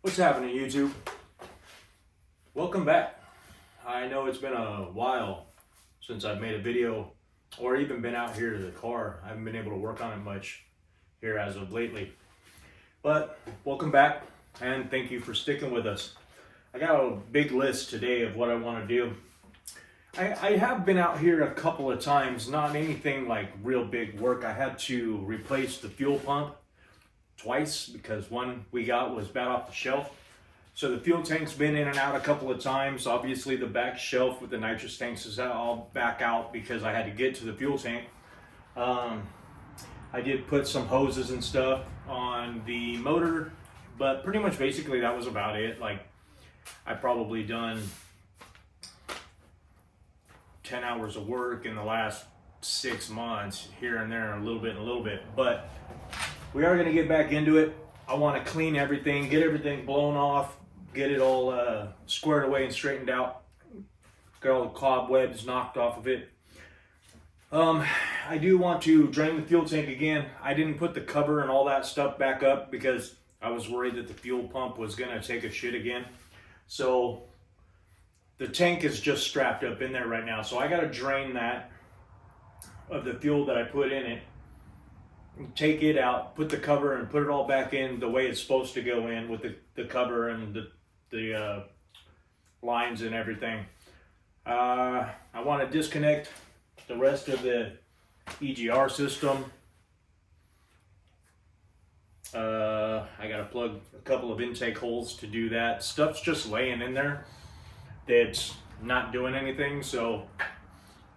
What's happening, YouTube? Welcome back. I know it's been a while since I've made a video or even been out here to the car. I haven't been able to work on it much here as of lately. But welcome back and thank you for sticking with us. I got a big list today of what I want to do. I have been out here a couple of times, not anything like real big work. I had to replace the fuel pump twice because one we got was bad off the shelf. So the fuel tank's been in and out a couple of times. Obviously the back shelf with the nitrous tanks is all back out because I had to get to the fuel tank. I did put some hoses and stuff on the motor, but pretty much basically that was about it. Like I probably done 10 hours of work in the last 6 months, here and there, a little bit, but we are going to get back into it. I want to clean everything, get everything blown off, get it all squared away and straightened out, get all the cobwebs knocked off of it. I do want to drain the fuel tank again. I didn't put the cover and all that stuff back up because I was worried that the fuel pump was going to take a shit again. So the tank is just strapped up in there right now. So I got to drain that of the fuel that I put in it. Take it out, put the cover and put it all back in the way it's supposed to go in with the cover and the lines and everything. I want to disconnect the rest of the EGR system. I got to plug a couple of intake holes to do that. Stuff's just laying in there that's not doing anything, so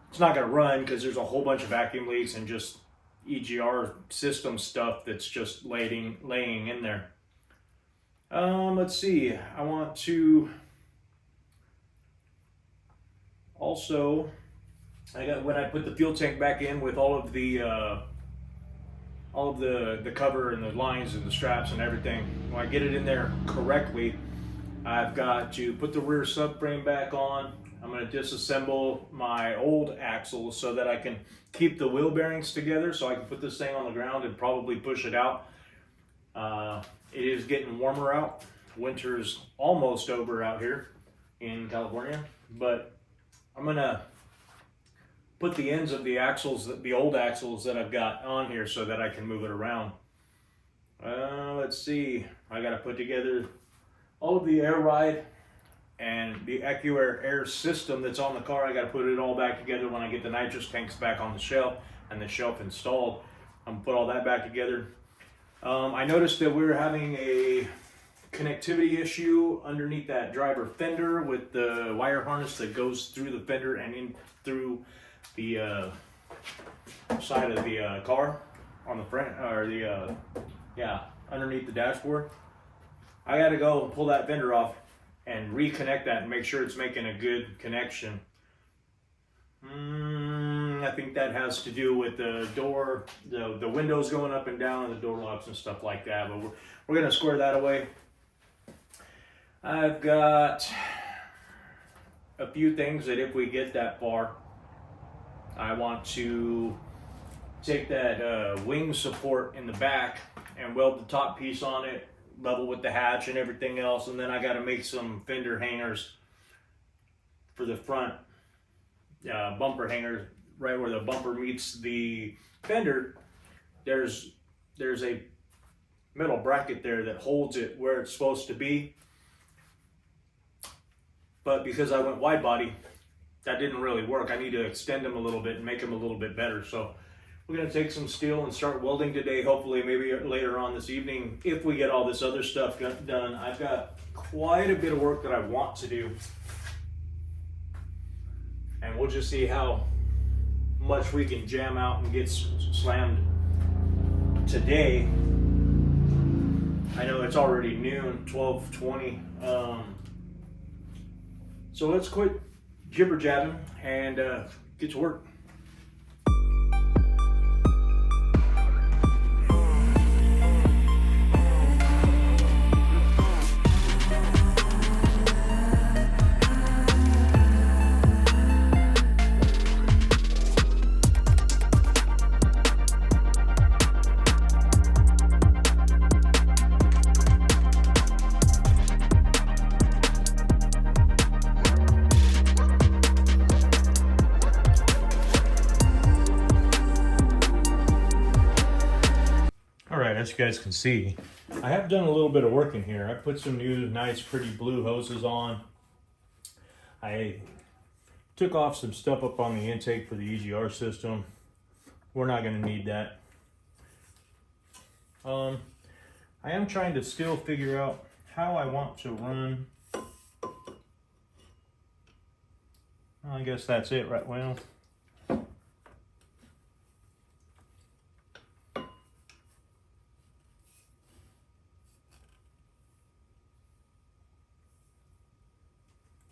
it's not going to run because there's a whole bunch of vacuum leaks and just EGR system stuff that's just laying in there. Let's see. I want to also, when I put the fuel tank back in with all of the cover and the lines and the straps and everything, when I get it in there correctly, I've got to put the rear subframe back on. I'm going to disassemble my old axles so that I can keep the wheel bearings together so I can put this thing on the ground and probably push it out. It is getting warmer out. Winter's almost over out here in California, but I'm going to put the ends of the axles, the old axles that I've got on here so that I can move it around. Let's see. I got to put together all of the air ride and the AccuAir air system that's on the car. I got to put it all back together when I get the nitrous tanks back on the shelf and the shelf installed. I'm gonna put all that back together. I noticed that we were having a connectivity issue underneath that driver fender with the wire harness that goes through the fender and in through the side of the car on the front, or the underneath the dashboard. I got to go and pull that fender off and reconnect that and make sure it's making a good connection. I think that has to do with the door, the windows going up and down and the door locks and stuff like that, but we're going to square that away. I've got a few things that if we get that far, I want to take that wing support in the back and weld the top piece on it, level with the hatch and everything else, and then I got to make some fender hangers for the front bumper hangers. Right where the bumper meets the fender, there's a metal bracket there that holds it where it's supposed to be, but because I went wide body, that didn't really work. I need to extend them a little bit and make them a little bit better. So we're going to take some steel and start welding today, hopefully maybe later on this evening if we get all this other stuff done. I've got quite a bit of work that I want to do, and we'll just see how much we can jam out and get slammed today. I know it's already noon, 12:20. So let's quit jibber jabbing and get to work. right, as you guys can see, I have done a little bit of work in here. I put some new, nice, pretty blue hoses on. I took off some stuff up on the intake for the EGR system. We're not going to need that. I am trying to still figure out how I want to run. I guess that's it, right? Well,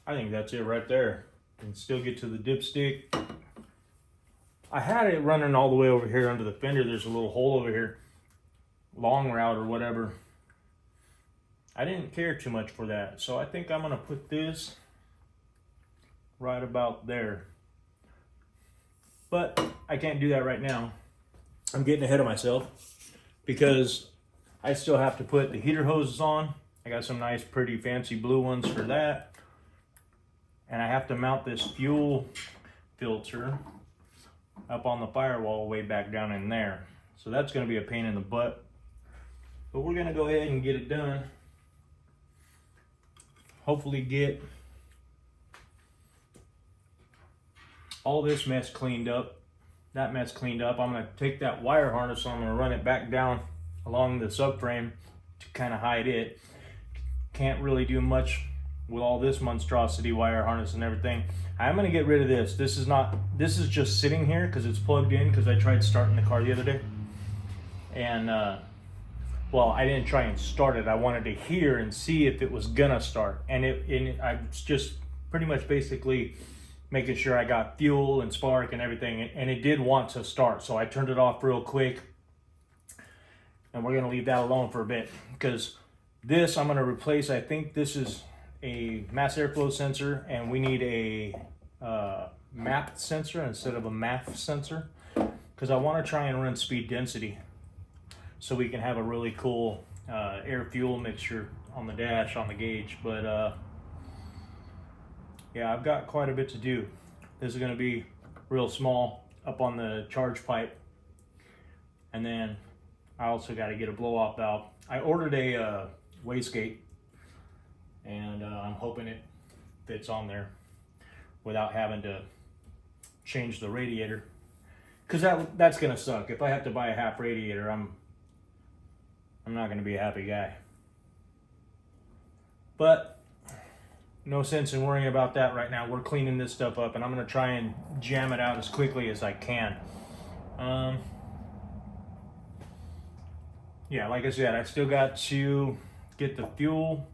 I think that's it right there. Can still get to the dipstick. I had it running all the way over here under the fender. There's a little hole over here, long route or whatever. I didn't care too much for that, so I think I'm gonna put this right about there. But I can't do that right now. I'm getting ahead of myself because I still have to put the heater hoses on. I got some nice, pretty, fancy blue ones for that. And I have to mount this fuel filter up on the firewall way back down in there. So that's gonna be a pain in the butt. But we're gonna go ahead and get it done. Hopefully get all this mess cleaned up, that mess cleaned up. I'm gonna take that wire harness, I'm gonna run it back down along the subframe to kind of hide it. Can't really do much with all this monstrosity wire harness and everything. I'm gonna get rid of this. This is just sitting here because it's plugged in because I tried starting the car the other day. And well, I didn't try and start it. I wanted to hear and see if it was gonna start. And I was just pretty much basically making sure I got fuel and spark and everything. And it did want to start. So I turned it off real quick. And we're gonna leave that alone for a bit because this I'm gonna replace. I think this is a mass airflow sensor, and we need a MAP sensor instead of a MAF sensor because I want to try and run speed density so we can have a really cool air fuel mixture on the dash, on the gauge. But yeah, I've got quite a bit to do. This is going to be real small up on the charge pipe, and then I also got to get a blow off valve. I ordered a wastegate, and I'm hoping it fits on there without having to change the radiator, because that's gonna suck. If I have to buy a half radiator, I'm not gonna be a happy guy. But no sense in worrying about that right now. We're cleaning this stuff up, and I'm gonna try and jam it out as quickly as I can. Yeah, like I said, I still got to get the fuel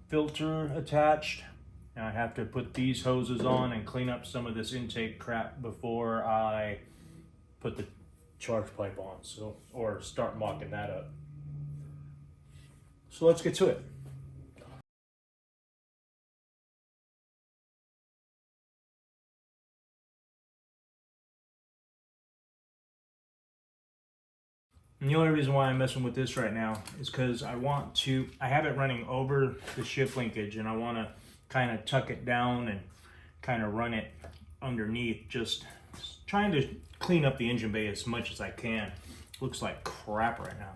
filter attached. Now I have to put these hoses on and clean up some of this intake crap before I put the charge pipe on, so, or start mocking that up. So let's get to it. And the only reason why I'm messing with this right now is because I have it running over the shift linkage, and I want to kind of tuck it down and kind of run it underneath, just trying to clean up the engine bay as much as I can. Looks like crap right now.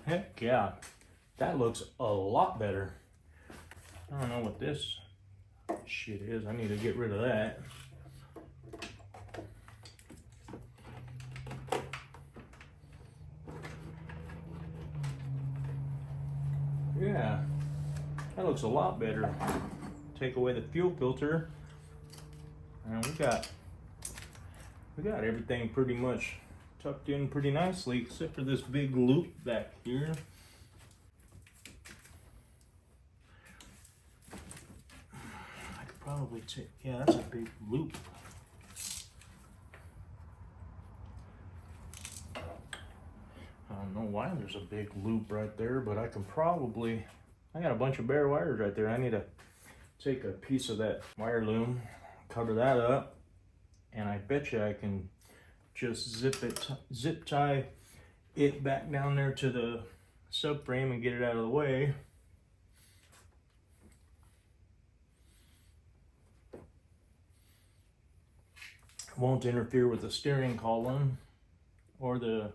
Heck yeah, that looks a lot better. I don't know what this shit is. I need to get rid of that. Yeah, that looks a lot better. Take away the fuel filter, and we got everything pretty much tucked in pretty nicely, except for this big loop back here. I could probably take, yeah, that's a big loop. why there's a big loop right there, but I can probably, I got a bunch of bare wires right there. I need to take a piece of that wire loom, cover that up, and I bet you I can just zip tie it back down there to the subframe and get it out of the way. Won't interfere with the steering column or the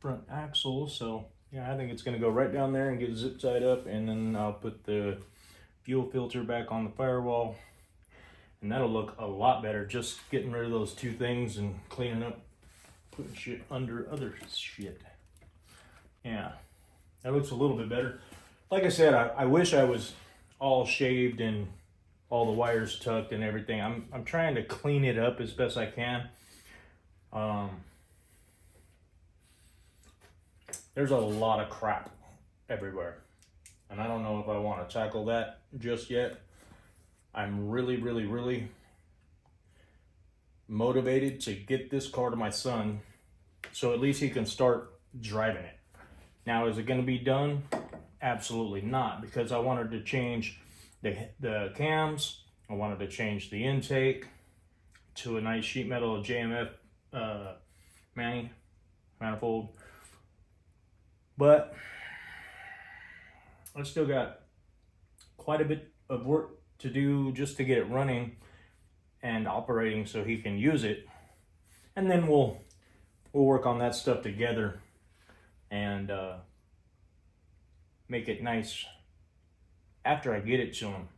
front axle. So yeah, I think it's going to go right down there and get zip tied up, and then I'll put the fuel filter back on the firewall, and that'll look a lot better, just getting rid of those two things and cleaning up, putting shit under other shit. Yeah, that looks a little bit better. Like I said, I wish I was all shaved and all the wires tucked and everything. I'm trying to clean it up as best I can. There's a lot of crap everywhere, and I don't know if I want to tackle that just yet. I'm really motivated to get this car to my son, so at least he can start driving it. Now, is it going to be done? Absolutely not, because I wanted to change the cams. I wanted to change the intake to a nice sheet metal JMF manifold. But I still got quite a bit of work to do just to get it running and operating so he can use it. And then we'll work on that stuff together and make it nice after I get it to him.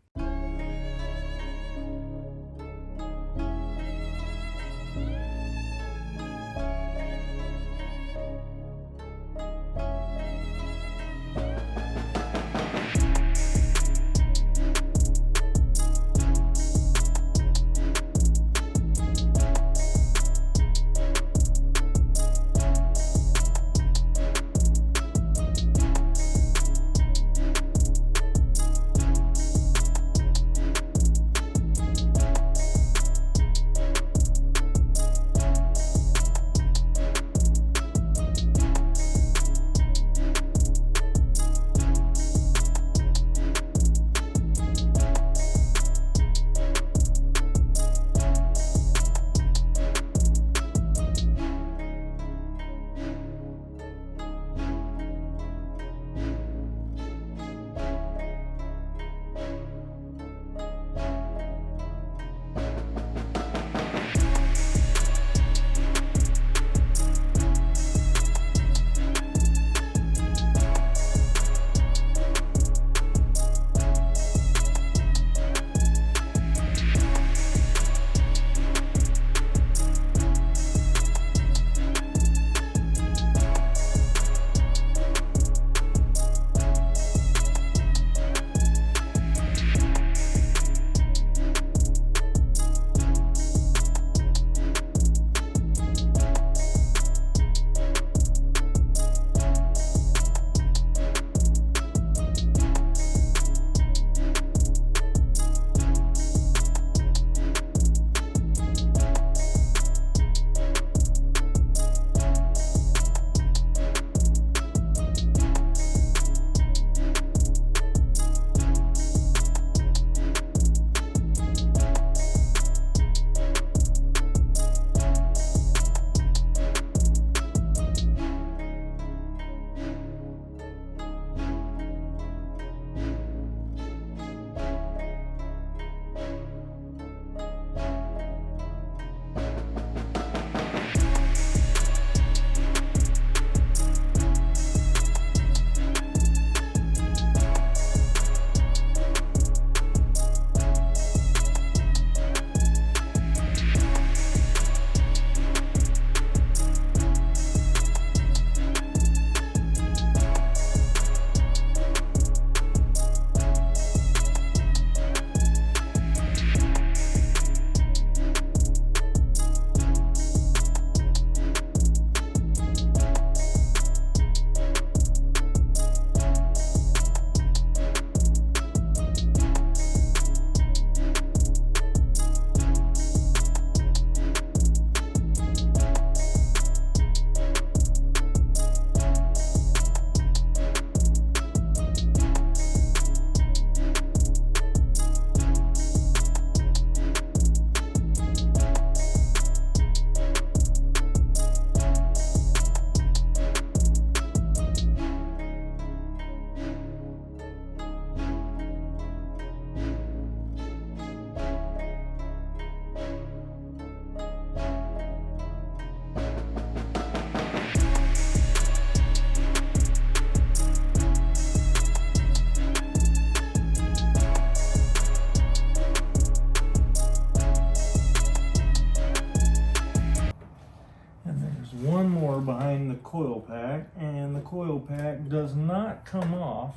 the coil pack, and the coil pack does not come off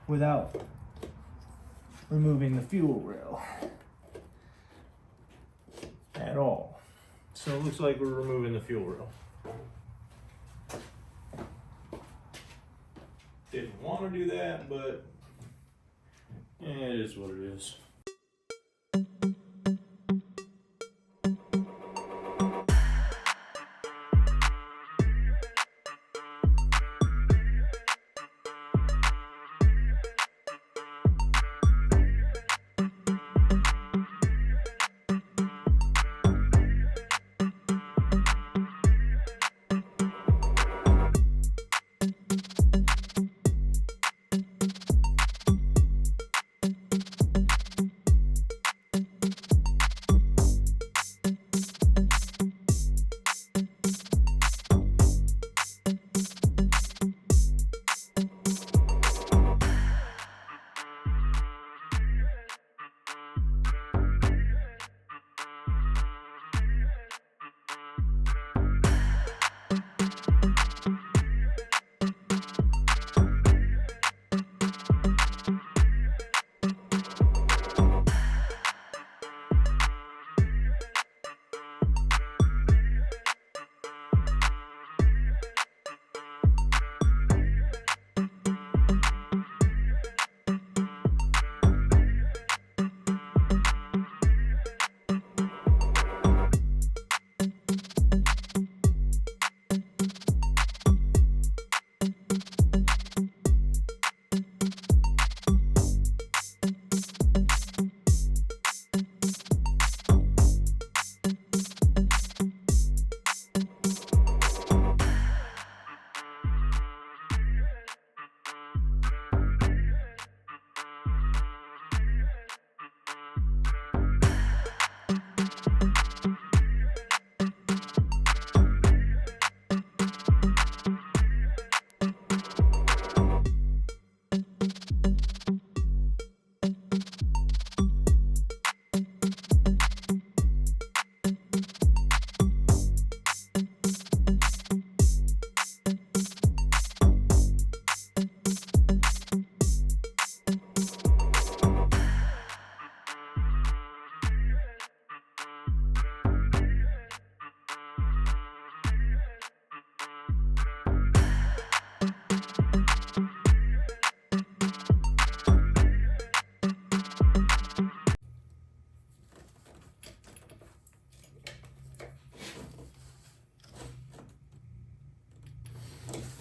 without removing the fuel rail at all. So it looks like we're removing the fuel rail. Didn't want to do that, but it is what it is.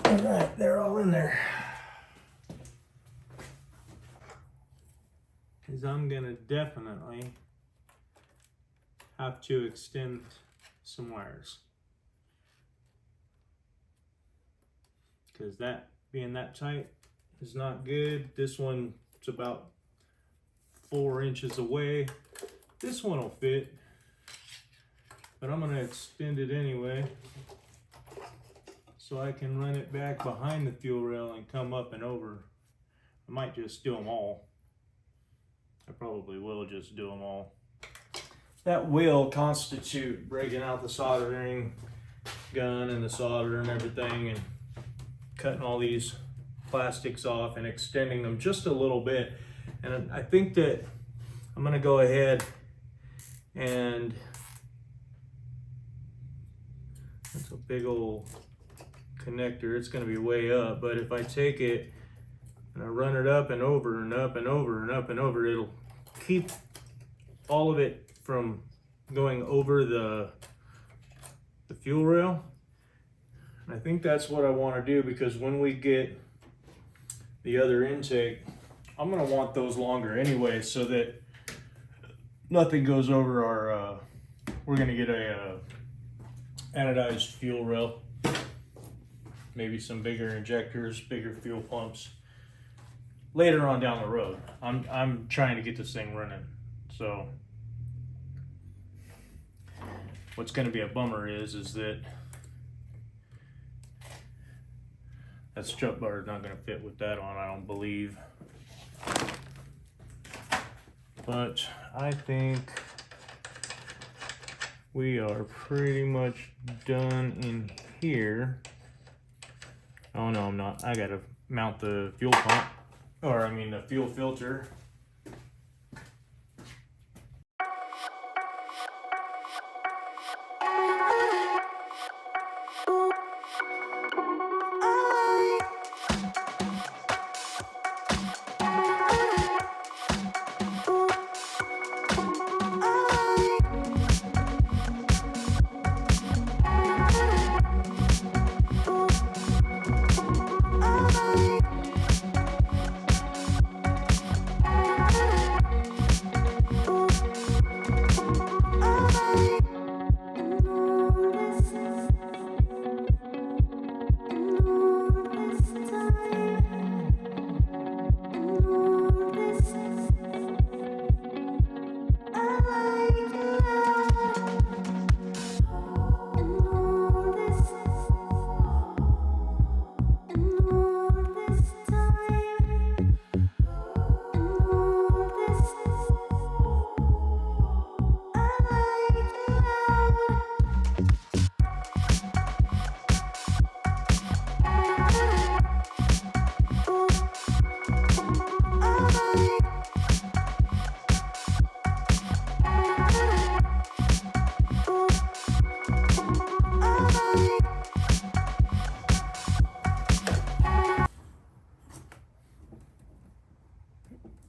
Alright, they're all in there. Because I'm going to definitely have to extend some wires. Because that being that tight is not good. This one's about 4 inches away. This one will fit, but I'm going to extend it anyway, so I can run it back behind the fuel rail and come up and over. I might just do them all. I probably will just do them all. That will constitute breaking out the soldering gun and the solder and everything, and cutting all these plastics off and extending them just a little bit. And I think that I'm gonna go ahead and, that's a big old connector, it's going to be way up, but if I take it and I run it up and over and up and over and up and over, it'll keep all of it from going over the fuel rail. And I think that's what I want to do, because when we get the other intake, I'm going to want those longer anyway, so that nothing goes over our, we're going to get a anodized fuel rail. Maybe some bigger injectors, bigger fuel pumps later on down the road. I'm trying to get this thing running. So what's going to be a bummer is that strut bar is not going to fit with that on, I don't believe. But I think we are pretty much done in here. Oh no, I'm not. I gotta mount the fuel pump, or I mean the fuel filter.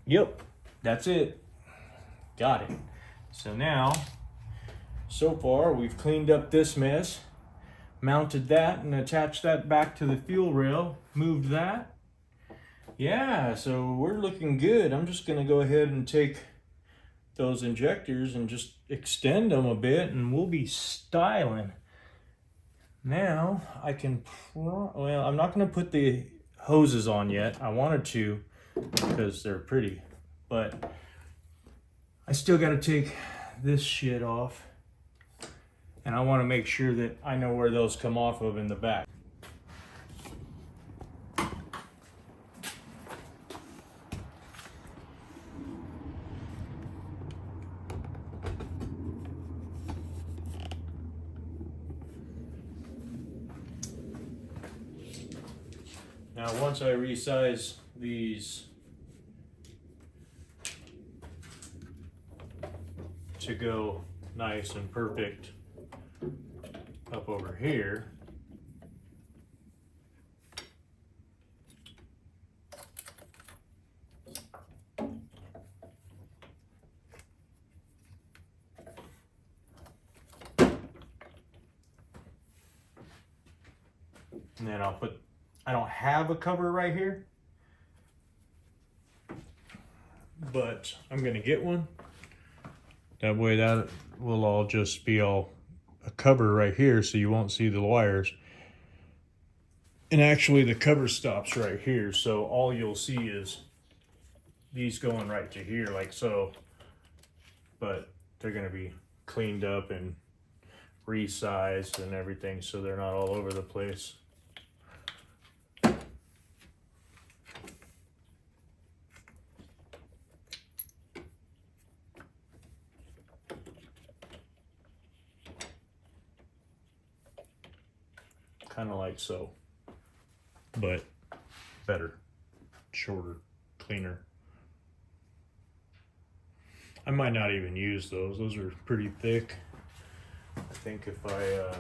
Yep, that's it. Got it. So now, so far we've cleaned up this mess, mounted that and attached that back to the fuel rail, moved that. Yeah, so we're looking good. I'm just gonna go ahead and take those injectors and just extend them a bit and we'll be styling. Now I can, well, I'm not gonna put the hoses on yet. I wanted to because they're pretty, but I still gotta take this shit off. And I wanna make sure that I know where those come off of in the back. Now, once I resize these to go nice and perfect up over here, and then I'll put, I don't have a cover right here, but I'm gonna get one. That way that will all just be all a cover right here so you won't see the wires. And actually the cover stops right here, so all you'll see is these going right to here like so. But they're gonna be cleaned up and resized and everything so they're not all over the place. Kind of like so, but better, shorter, cleaner. I might not even use those. Those are pretty thick. I think if I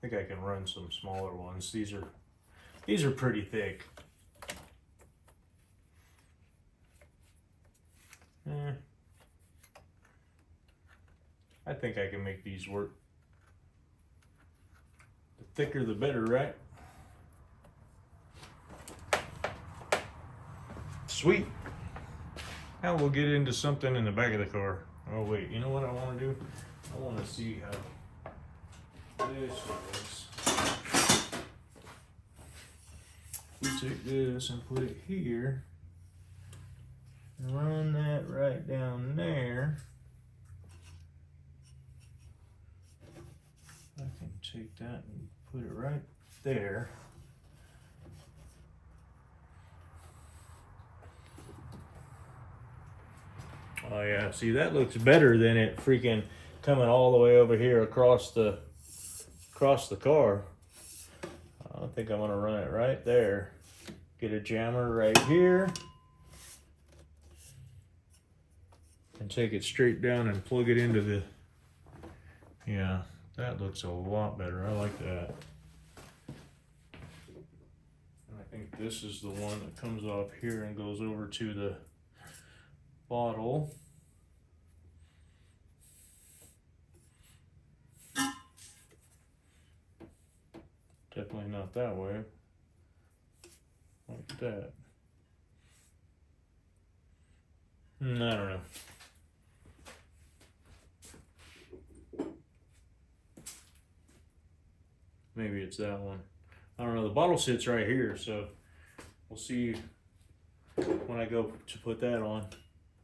think I can run some smaller ones. These are pretty thick. I think I can make these work. The thicker the better, right? Sweet. Now we'll get into something in the back of the car. Oh wait, you know what I want to do? I want to see how this works. We take this and put it here. Run that right down there. I can take that and put it right there. Oh yeah, see that looks better than it freaking coming all the way over here across the across the car. I think I'm gonna run it right there. Get a jammer right here. And take it straight down and plug it into the, yeah, that looks a lot better. I like that. And I think this is the one that comes off here and goes over to the bottle. Definitely not that way. Like that. I don't know. Maybe it's that one. I don't know. The bottle sits right here, so we'll see when I go to put that on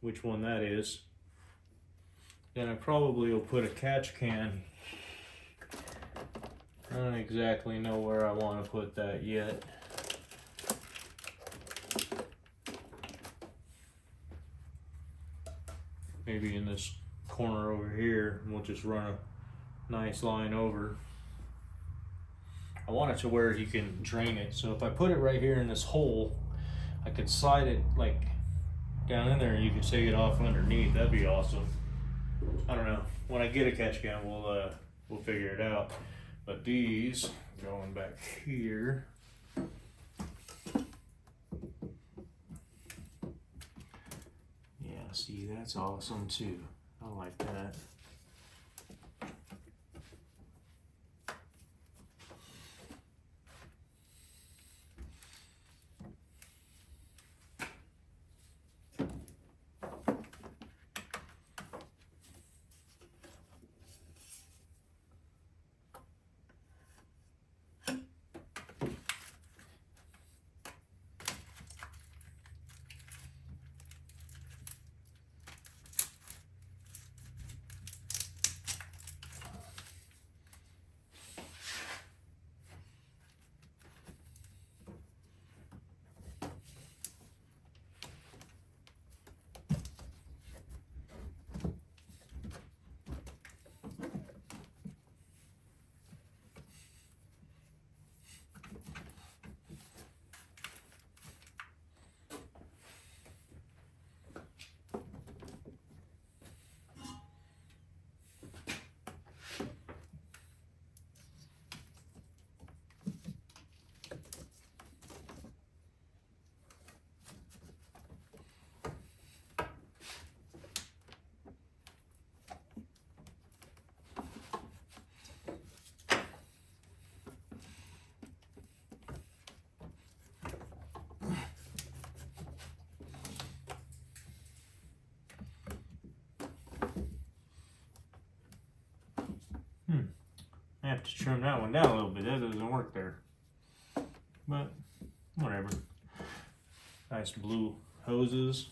which one that is. Then I probably will put a catch can. I don't exactly know where I want to put that yet. Maybe in this corner over here, and we'll just run a nice line over. I want it to where you can drain it. So if I put it right here in this hole, I could slide it like down in there and you could take it off underneath. That'd be awesome. I don't know. When I get a catch can, we'll figure it out. But these going back here. Yeah, see, that's awesome too. I like that. I have to trim that one down a little bit. That doesn't work there. But whatever. Nice blue hoses.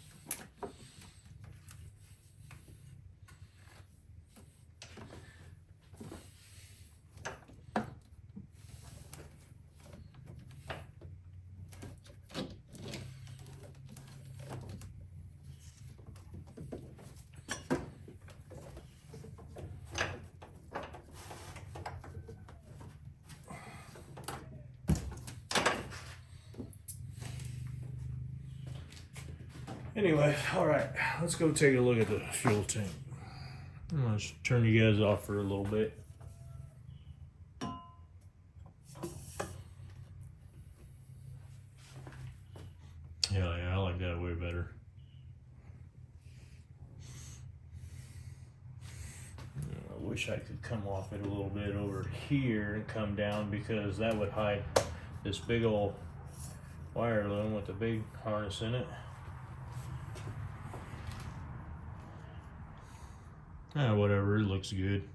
Anyway, all right, let's go take a look at the fuel tank. I'm gonna turn you guys off for a little bit. Yeah, I like that way better. I wish I could come off it a little bit over here and come down, because that would hide this big old wire loom with the big harness in it. Whatever, it looks good.